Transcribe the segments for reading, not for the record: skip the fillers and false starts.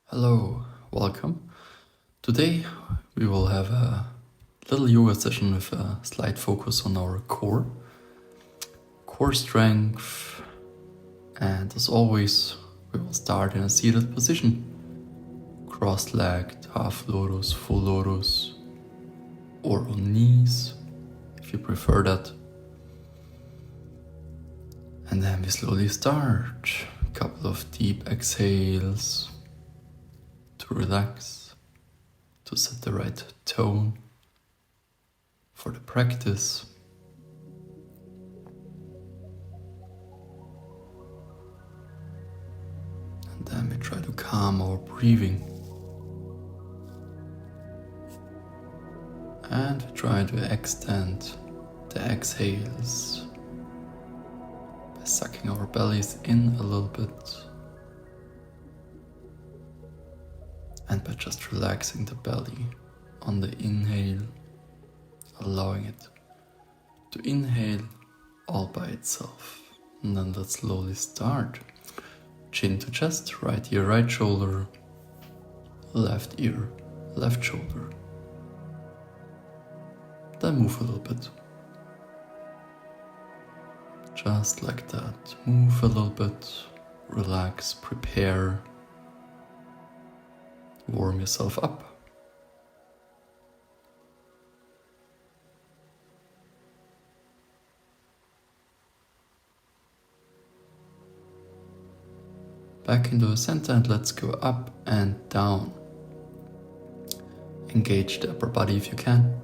Hello, welcome. Today we will have a little yoga session with a slight focus on our core strength, and as always we will start in a seated position, cross-legged, half lotus, full lotus, or on knees if you prefer that. And then we slowly start, a couple of deep exhales to relax, to set the right tone for the practice. And then we try to calm our breathing. And we try to extend the exhales by sucking our bellies in a little bit and by just relaxing the belly on the inhale, allowing it to inhale all by itself. And then let's slowly start. Chin to chest, right ear, right shoulder, left ear, left shoulder. Then move a little bit. Just like that. Move a little bit, relax, prepare, warm yourself up. Back into the center and let's go up and down. Engage the upper body if you can.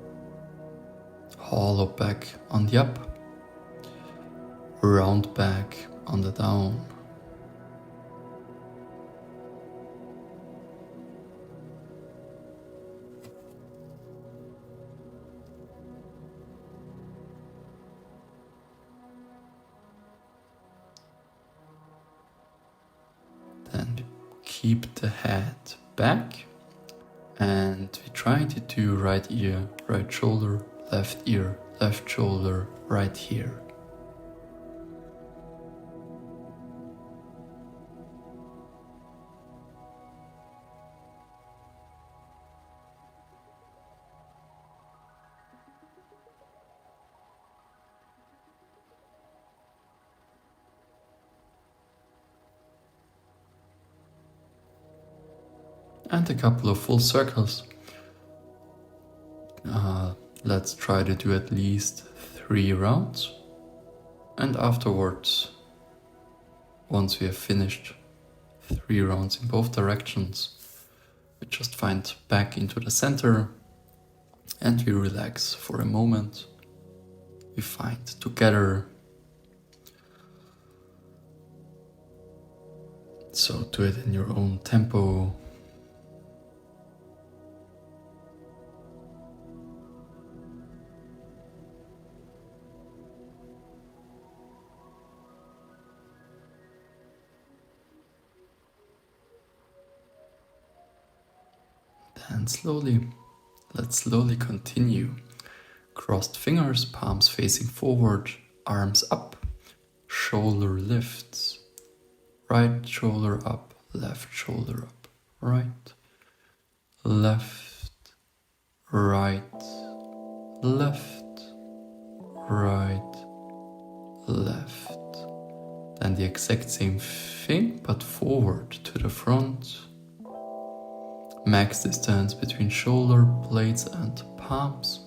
Hollow back on the up. Round back on the down. Then keep the head back and we try to do right ear, right shoulder, left ear, left shoulder, right here. And a couple of full circles. Let's try to do at least 3 rounds. And afterwards, once we have finished 3 rounds in both directions, we just find back into the center and we relax for a moment. We find together. So do it in your own tempo. And let's slowly continue. Crossed fingers, palms facing forward, arms up, shoulder lifts. Right shoulder up, left shoulder up. Right, left, right, left, right, left. Then the exact same thing, but forward to the front. Max distance between shoulder blades and palms.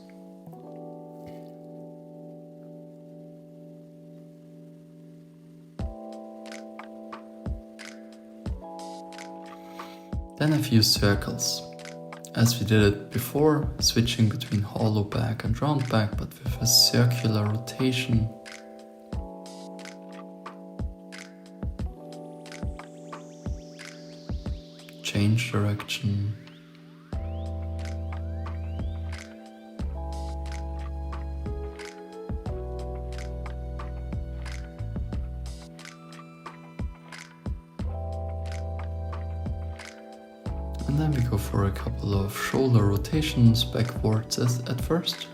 Then a few circles. As we did it before, switching between hollow back and round back, but with a circular rotation. Change direction. And then we go for a couple of shoulder rotations backwards at first.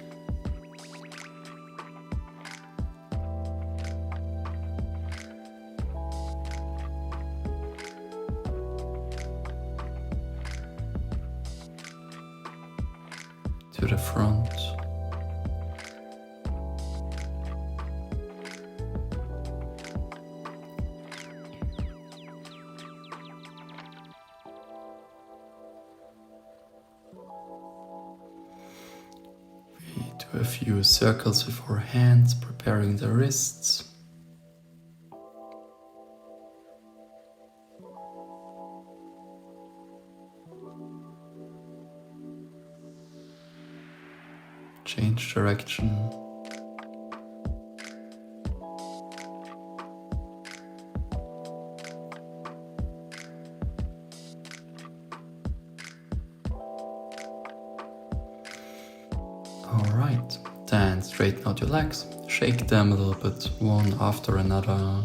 to the front. We do a few circles with our hands, preparing the wrists. Change direction. Alright, then straighten out your legs, shake them a little bit, one after another.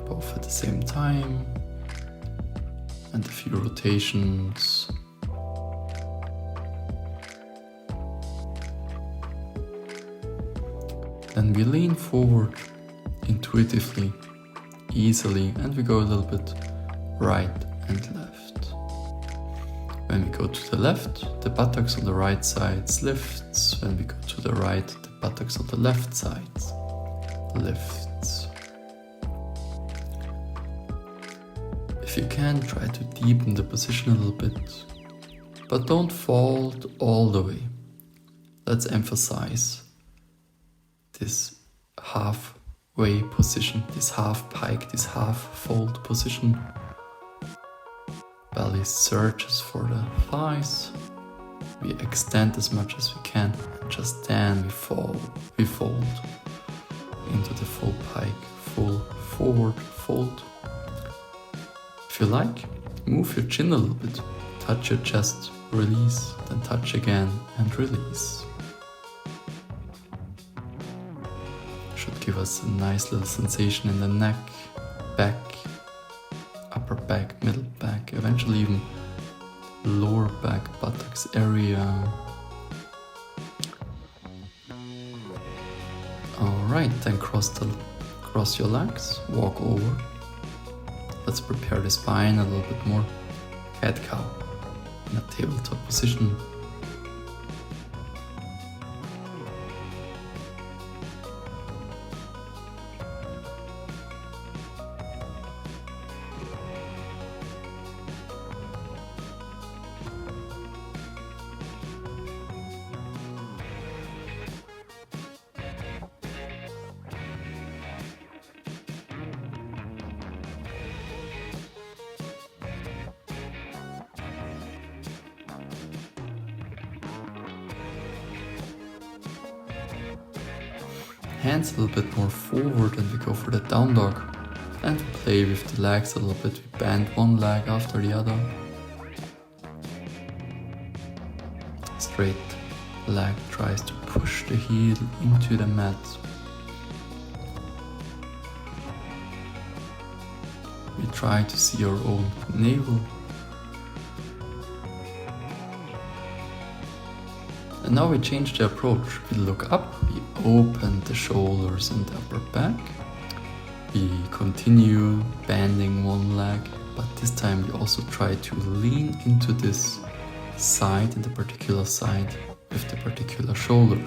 Both at the same time. And a few rotations. Then we lean forward intuitively, easily, and we go a little bit right and left. When we go to the left, the buttocks on the right side lifts. When we go to the right, the buttocks on the left side lifts. If you can, try to deepen the position a little bit, but don't fold all the way. Let's emphasize this halfway position, this half pike, this half fold position. Belly searches for the thighs. We extend as much as we can, and just then we fold into the full pike, full forward fold. If you like, move your chin a little bit, touch your chest, release, then touch again and release. Should give us a nice little sensation in the neck, back, upper back, middle back, eventually even lower back, buttocks area. Alright, then cross your legs, walk over. Let's prepare the spine a little bit more. Cat-cow in a tabletop position. Hands a little bit more forward and we go for the down dog. And we play with the legs a little bit. We bend one leg after the other. Straight leg tries to push the heel into the mat. We try to see our own navel. And now we change the approach. We look up, we open the shoulders and the upper back. We continue bending one leg, but this time we also try to lean into this side, in the particular side, with the particular shoulder.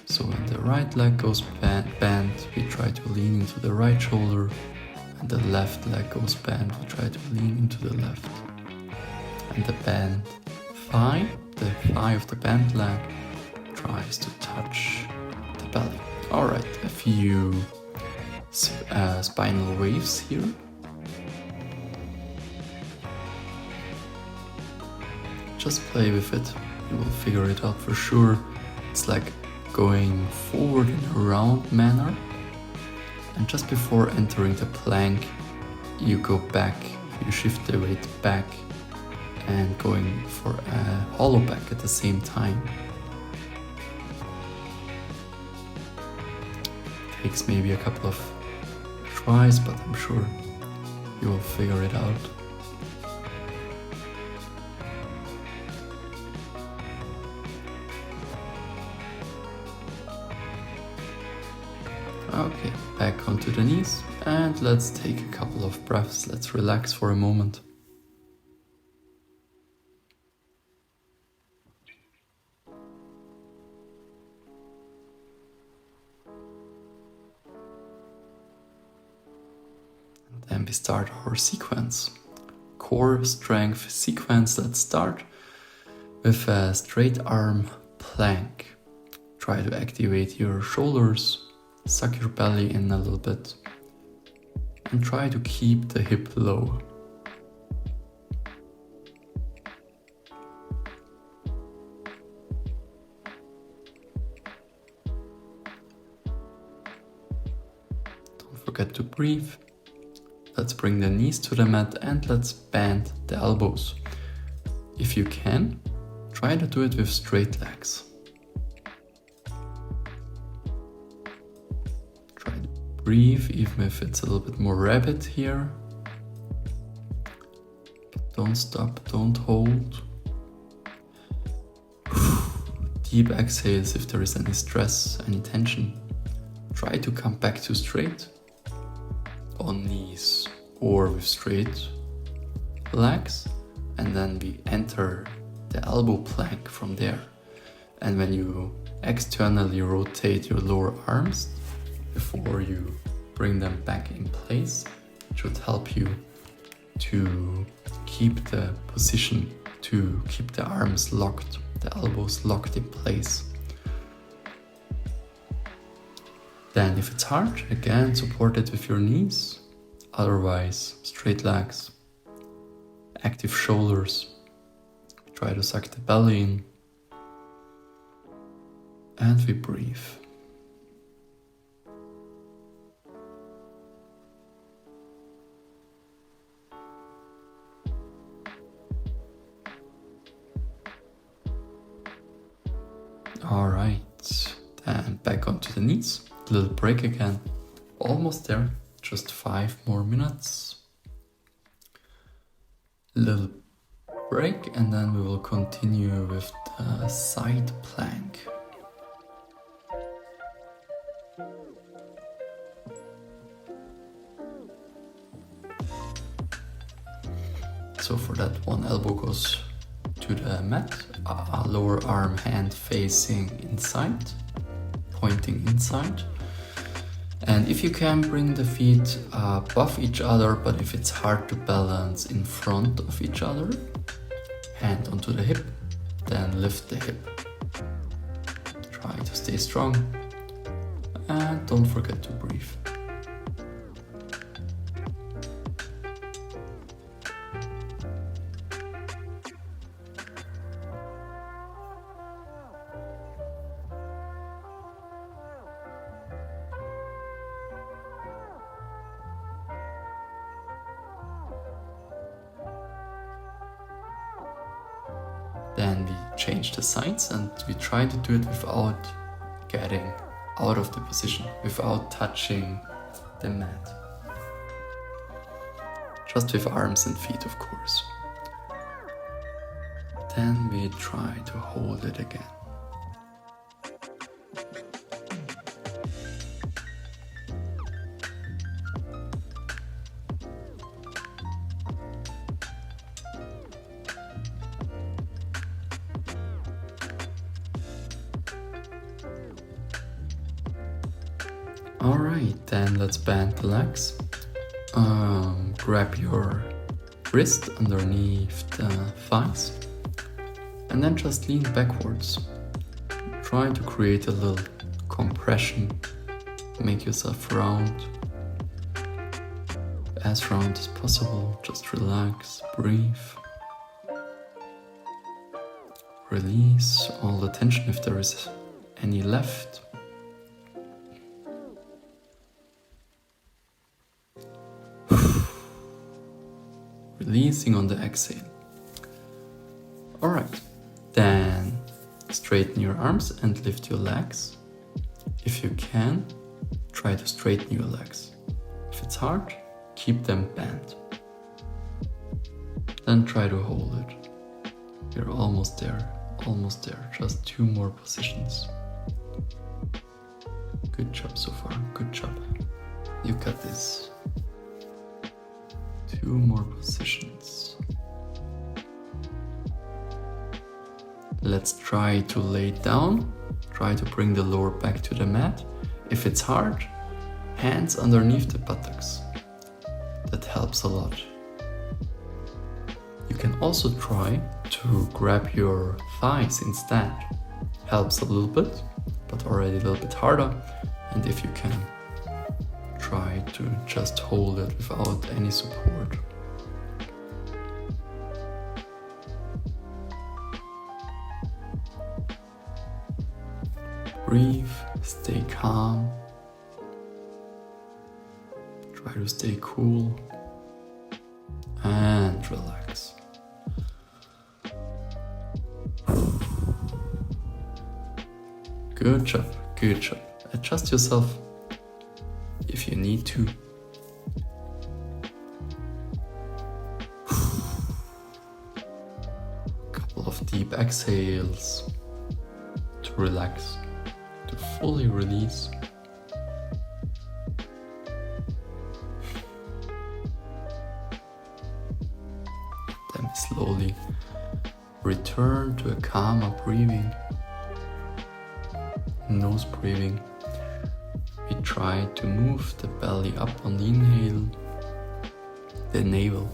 So when the right leg goes bent, we try to lean into the right shoulder, and the left leg goes bent, we try to lean into the left. And the bent thigh, the thigh of the bent leg, tries to touch the belly. Alright, a few spinal waves here. Just play with it, you will figure it out for sure. It's like going forward in a round manner, and just before entering the plank, you go back, you shift the weight back, and going for a hollow back at the same time. Takes maybe a couple of tries, but I'm sure you will figure it out. Okay, back onto the knees, and let's take a couple of breaths. Let's relax for a moment. And then we start our sequence. Core strength sequence. Let's start with a straight arm plank. Try to activate your shoulders, suck your belly in a little bit, and try to keep the hip low. Don't forget to breathe. Let's bring the knees to the mat and let's bend the elbows. If you can, try to do it with straight legs. Try to breathe, even if it's a little bit more rapid here. Don't stop, don't hold. Deep exhales if there is any stress, any tension. Try to come back to straight on knees or with straight legs, and then we enter the elbow plank from there. And when you externally rotate your lower arms before you bring them back in place, it should help you to keep the position, to keep the arms locked, the elbows locked in place. Then if it's hard, again support it with your knees, otherwise straight legs, active shoulders. Try to suck the belly in, and we breathe. All right, then back onto the knees. Little break again, almost there, just 5 more minutes. Little break, and then we will continue with the side plank. So for that, one elbow goes to the mat, lower arm hand facing inside, pointing inside. And if you can, bring the feet above each other, but if it's hard to balance in front of each other, hand onto the hip, then lift the hip. Try to stay strong, and don't forget to breathe. Then we change the sides and we try to do it without getting out of the position, without touching the mat. Just with arms and feet, of course. Then we try to hold it again. Alright, then let's bend the legs. Grab your wrist underneath the thighs and then just lean backwards. Try to create a little compression. Make yourself round, as round as possible. Just relax, breathe. Release all the tension if there is any left. Releasing on the exhale. Alright, then straighten your arms and lift your legs. If you can, try to straighten your legs. If it's hard, keep them bent. Then try to hold it. You're almost there, just 2 more positions. Good job so far, good job. You got this. 2 more positions. Let's try to lay down. Try to bring the lower back to the mat. If it's hard, hands underneath the buttocks. That helps a lot. You can also try to grab your thighs instead. Helps a little bit, but already a little bit harder. And if you can, try to just hold it without any support. Breathe, stay calm. Try to stay cool and relax. Good job, good job. Adjust yourself if you need to. Couple of deep exhales to relax, to fully release. Then slowly return to a calmer breathing. Nose breathing. We try to move the belly up on the inhale, the navel,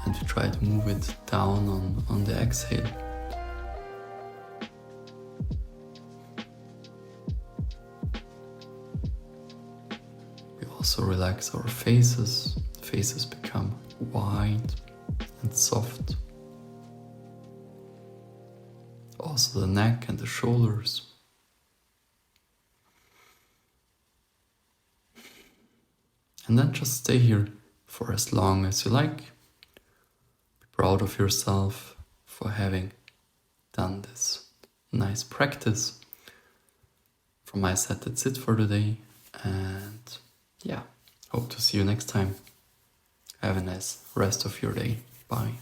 and we try to move it down on the exhale. We also relax our faces. Faces become wide and soft. Also the neck and the shoulders. And then just stay here for as long as you like. Be proud of yourself for having done this nice practice. From my side, that's it for today. And yeah, hope to see you next time. Have a nice rest of your day. Bye.